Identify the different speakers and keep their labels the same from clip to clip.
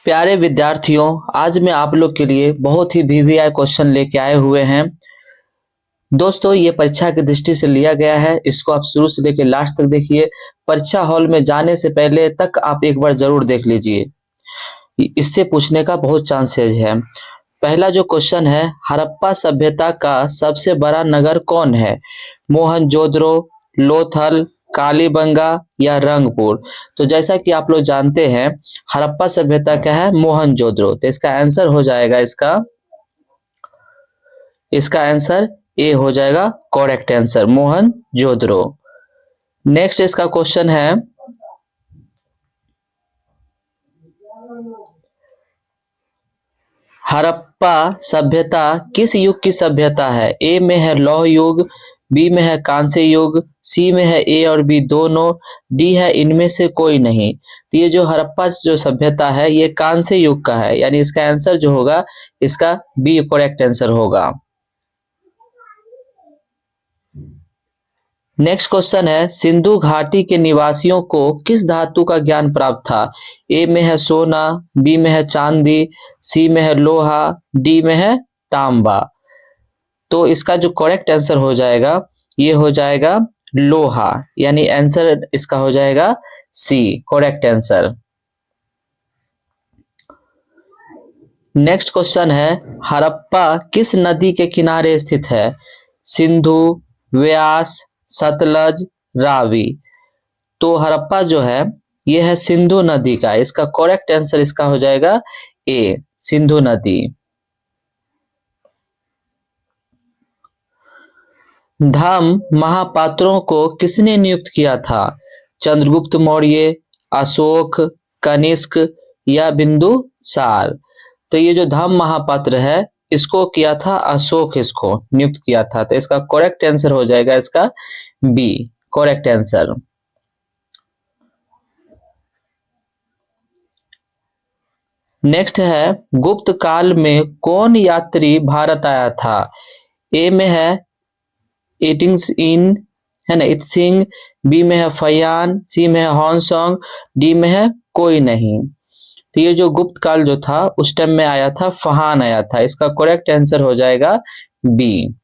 Speaker 1: प्यारे विद्यार्थियों, आज मैं आप लोग के लिए बहुत ही वीवीआई क्वेश्चन लेके आए हुए हैं। दोस्तों, ये परीक्षा की दृष्टि से लिया गया है, इसको आप शुरू से लेकर लास्ट तक देखिए। परीक्षा हॉल में जाने से पहले तक आप एक बार जरूर देख लीजिए, इससे पूछने का बहुत चांसेज है। पहला जो क्वेश्चन है, हड़प्पा सभ्यता का सबसे बड़ा नगर कौन है? मोहनजोदड़ो, लोथल, कालीबंगा या रंगपुर। तो जैसा कि आप लोग जानते हैं, हड़प्पा सभ्यता क्या है? मोहनजोदड़ो। तो इसका आंसर हो जाएगा इसका आंसर ए हो जाएगा करेक्ट आंसर, मोहनजोदड़ो। नेक्स्ट इसका क्वेश्चन है, हड़प्पा सभ्यता किस युग की सभ्यता है? ए में है लौह युग, बी में है कांस्य युग, सी में है ए और बी दोनों, डी है इनमें से कोई नहीं। तो ये जो हड़प्पा जो सभ्यता है ये कांस्य युग का है, यानी इसका आंसर जो होगा इसका बी करेक्ट आंसर होगा। नेक्स्ट क्वेश्चन है, सिंधु घाटी के निवासियों को किस धातु का ज्ञान प्राप्त था? ए में है सोना, बी में है चांदी, सी में है लोहा, डी में है तांबा। तो इसका जो करेक्ट आंसर हो जाएगा ये हो जाएगा लोहा, यानी आंसर इसका हो जाएगा C correct answer. Next question है, हड़प्पा किस नदी के किनारे स्थित है? सिंधु, व्यास, सतलज, रावी। तो हड़प्पा जो है ये है सिंधु नदी का, इसका करेक्ट आंसर इसका हो जाएगा ए सिंधु नदी। धम्म महापात्रों को किसने नियुक्त किया था? चंद्रगुप्त मौर्य, अशोक, कनिष्क या बिंदुसार। तो ये जो धम्म महापात्र है इसको किया था अशोक, इसको नियुक्त किया था। तो इसका करेक्ट आंसर हो जाएगा इसका बी करेक्ट आंसर। नेक्स्ट है, गुप्त काल में कौन यात्री भारत आया था? ए में है एटिंग्स इन, है ना, इत्सिंग, बी में है फयान, सी में है हॉन्सोंग, डी में है कोई नहीं। तो ये जो गुप्त काल जो था उस टाइम में आया था फहान आया था, इसका करेक्ट आंसर हो जाएगा बी।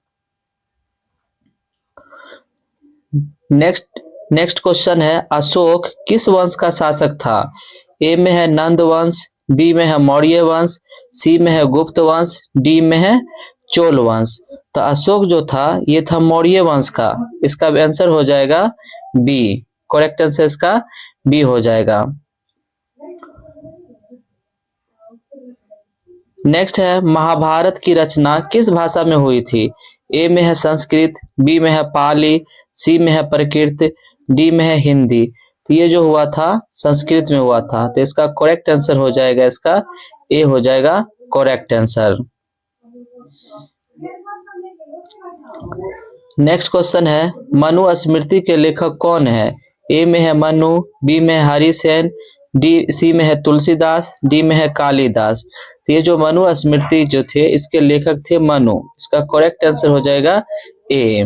Speaker 1: नेक्स्ट क्वेश्चन है, अशोक किस वंश का शासक था? ए में है नंद वंश, बी में है मौर्य वंश, सी में है गुप्त वंश, डी में है चोल वंश। तो अशोक जो था ये था मौर्य वंश का, इसका आंसर हो जाएगा बी करेक्ट आंसर इसका बी हो जाएगा। नेक्स्ट है, महाभारत की रचना किस भाषा में हुई थी? ए में है संस्कृत, बी में है पाली, सी में है प्राकृत, डी में है हिंदी। तो ये जो हुआ था संस्कृत में हुआ था, तो इसका करेक्ट आंसर हो जाएगा इसका ए हो जाएगा करेक्ट आंसर। नेक्स्ट क्वेश्चन है, मनु स्मृति के लेखक कौन है? ए में है मनु, बी में है हरिसेन, सी में है तुलसीदास, डी में है कालिदास। तो ये जो मनु स्मृति जो थे इसके लेखक थे मनु, इसका करेक्ट आंसर हो जाएगा ए।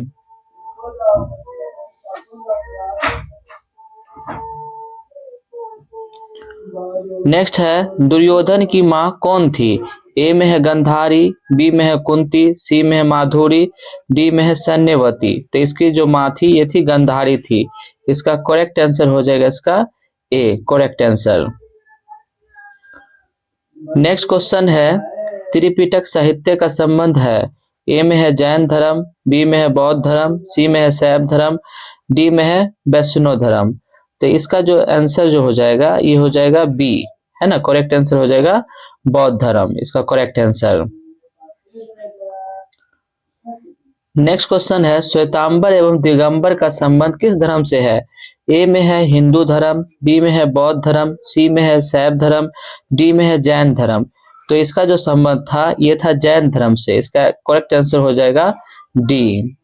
Speaker 1: नेक्स्ट है, दुर्योधन की माँ कौन थी? ए में है गंधारी, बी में है कुंती, सी में है माधुरी, डी में है सन्यवती। तो इसकी जो माँ थी ये थी गंधारी थी, इसका करेक्ट आंसर हो जाएगा इसका A correct answer. Next question है, त्रिपिटक साहित्य का संबंध है? ए में है जैन धर्म, बी में है बौद्ध धर्म, सी में है शैव धर्म, डी में है वैष्णव धर्म। तो इसका जो आंसर जो हो जाएगा ये हो जाएगा बी, है ना, करेक्ट आंसर हो जाएगा बौद्ध धर्म, इसका करेक्ट आंसर। नेक्स्ट क्वेश्चन है, श्वेतांबर एवं दिगंबर का संबंध किस धर्म से है? ए में है हिंदू धर्म, बी में है बौद्ध धर्म, सी में है शैव धर्म, डी में है जैन धर्म। तो इसका जो संबंध था ये था जैन धर्म से, इसका करेक्ट आंसर हो जाएगा डी।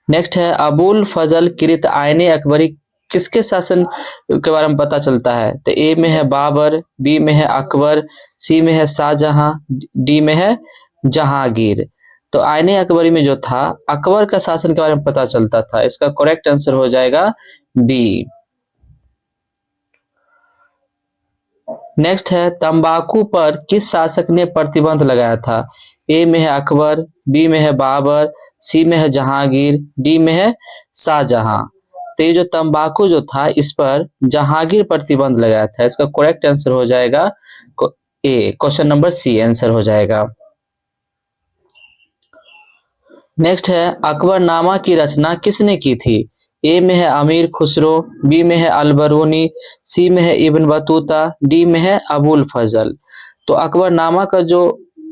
Speaker 1: नेक्स्ट है, अबुल फजल किरित आयने अकबरी किसके शासन के बारे में पता चलता है? तो ए में है बाबर, बी में है अकबर, सी में है शाहजहां, डी में है जहांगीर। तो आयने अकबरी में जो था अकबर का शासन के बारे में पता चलता था, इसका करेक्ट आंसर हो जाएगा बी। नेक्स्ट है तंबाकू पर किस शासक ने प्रतिबंध लगाया था? ए में है अकबर, बी में है बाबर, सी में है जहांगीर, डी में है शाहजहां। तो ये जो तंबाकू जो था इस पर जहांगीर प्रतिबंध लगाया था। इसका करेक्ट आंसर हो जाएगा ए, क्वेश्चन नंबर सी आंसर हो जाएगा। नेक्स्ट है अकबरनामा की रचना किसने की थी? ए में है अमीर खुसरो, बी में है अलबरूनी, सी में है इब्न बतूता, डी में है अबुल फजल। तो अकबरनामा का जो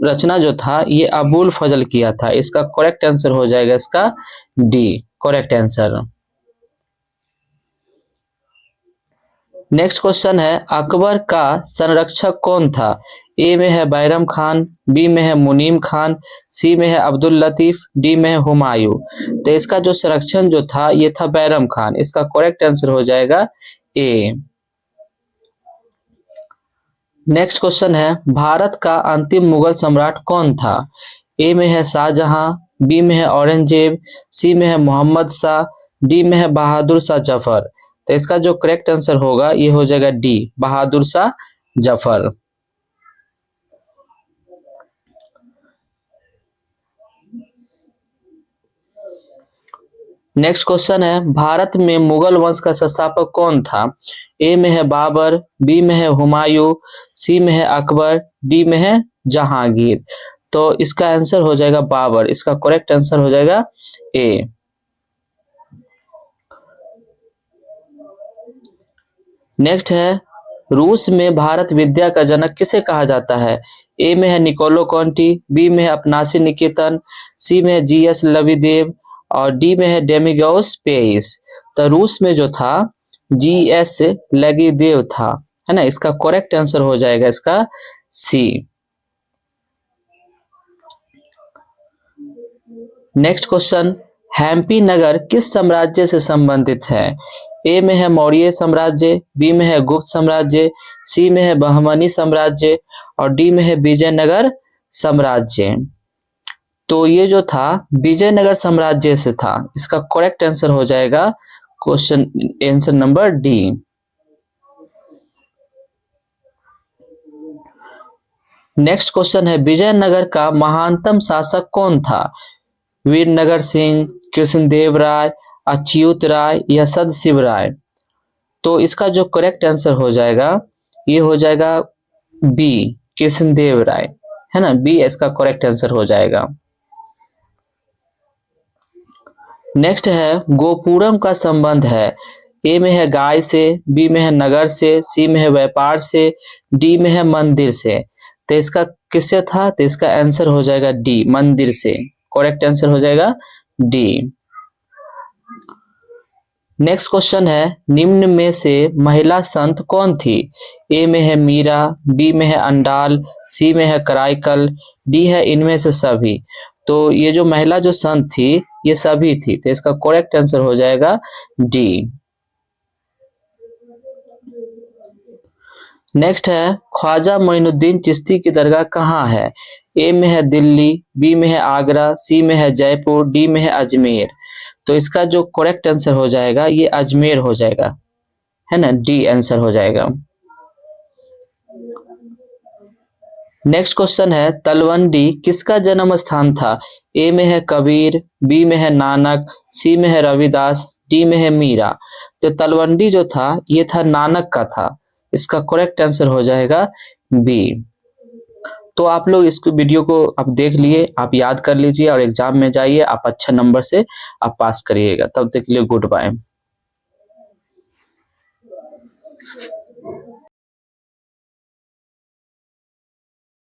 Speaker 1: रचना जो था ये अबुल फजल किया था। इसका करेक्ट आंसर हो जाएगा इसका D, correct answer. Next question है अकबर का संरक्षक कौन था? ए में है बैरम खान, बी में है मुनीम खान, सी में है अब्दुल लतीफ, डी में है हुमायूं। तो इसका जो संरक्षण जो था ये था बैरम खान। इसका करेक्ट आंसर हो जाएगा ए। नेक्स्ट क्वेश्चन है भारत का अंतिम मुगल सम्राट कौन था? ए में है शाहजहां, बी में है औरंगजेब, सी में है मोहम्मद शाह, डी में है बहादुर शाह जफर। तो इसका जो करेक्ट आंसर होगा ये हो जाएगा D, Bahadur Shah Zafar. Next question है भारत में मुगल वंश का संस्थापक कौन था? ए में है बाबर, बी में है हुमायूं, सी में है अकबर, डी में है जहांगीर। तो इसका आंसर हो जाएगा बाबर। इसका करेक्ट आंसर हो जाएगा ए। नेक्स्ट है रूस में भारत विद्या का जनक किसे कहा जाता है? ए में है निकोलो कॉन्टी, बी में है अपनासी निकेतन, सी में है जीएस लविदेव और डी में है डेमिगोस पेइस। तो रूस में जो था जीएस लविदेव था, है ना। इसका करेक्ट आंसर हो जाएगा इसका सी। नेक्स्ट क्वेश्चन हैम्पी नगर किस साम्राज्य से संबंधित है? ए में है मौर्य साम्राज्य, बी में है गुप्त साम्राज्य, सी में है बहमनी साम्राज्य और डी में है विजयनगर साम्राज्य। तो ये जो था विजयनगर साम्राज्य से था। इसका करेक्ट आंसर हो जाएगा question answer number D. Next question है विजयनगर का महानतम शासक कौन था? वीरनगर सिंह, कृष्णदेव राय, अच्युत राय या सदशिव राय। तो इसका जो करेक्ट आंसर हो जाएगा ये हो जाएगा बी, कृष्णदेव राय, है ना। बी इसका करेक्ट आंसर हो जाएगा। नेक्स्ट है गोपुरम का संबंध है ए में है गाय से, बी में है नगर से, सी में है व्यापार से, डी में है मंदिर से। तो इसका किससे था? तो इसका आंसर हो जाएगा डी, मंदिर से। करेक्ट आंसर हो जाएगा डी। नेक्स्ट क्वेश्चन है निम्न में से महिला संत कौन थी? ए में है मीरा, बी में है अंडाल, सी में है कराईकल, डी है इनमें से सभी। तो ये जो महिला जो संत थी ये सभी थी। तो इसका करेक्ट आंसर हो जाएगा डी। नेक्स्ट है ख्वाजा मोइनुद्दीन चिश्ती की दरगाह कहाँ है? ए में है दिल्ली, बी में है आगरा, सी में है जयपुर, डी में है अजमेर। तो इसका जो करेक्ट आंसर हो जाएगा ये अजमेर हो जाएगा, है ना। डी आंसर हो जाएगा। नेक्स्ट क्वेश्चन है तलवंडी किसका जन्म स्थान था? ए में है कबीर, बी में है नानक, सी में है रविदास, डी में है मीरा। तो तलवंडी जो था ये था नानक का था। इसका करेक्ट आंसर हो जाएगा बी। तो आप लोग इस वीडियो को आप देख लिए, आप याद कर लीजिए और एग्जाम में जाइए, आप अच्छा नंबर से आप पास करिएगा। तब तक के लिए गुड बाय।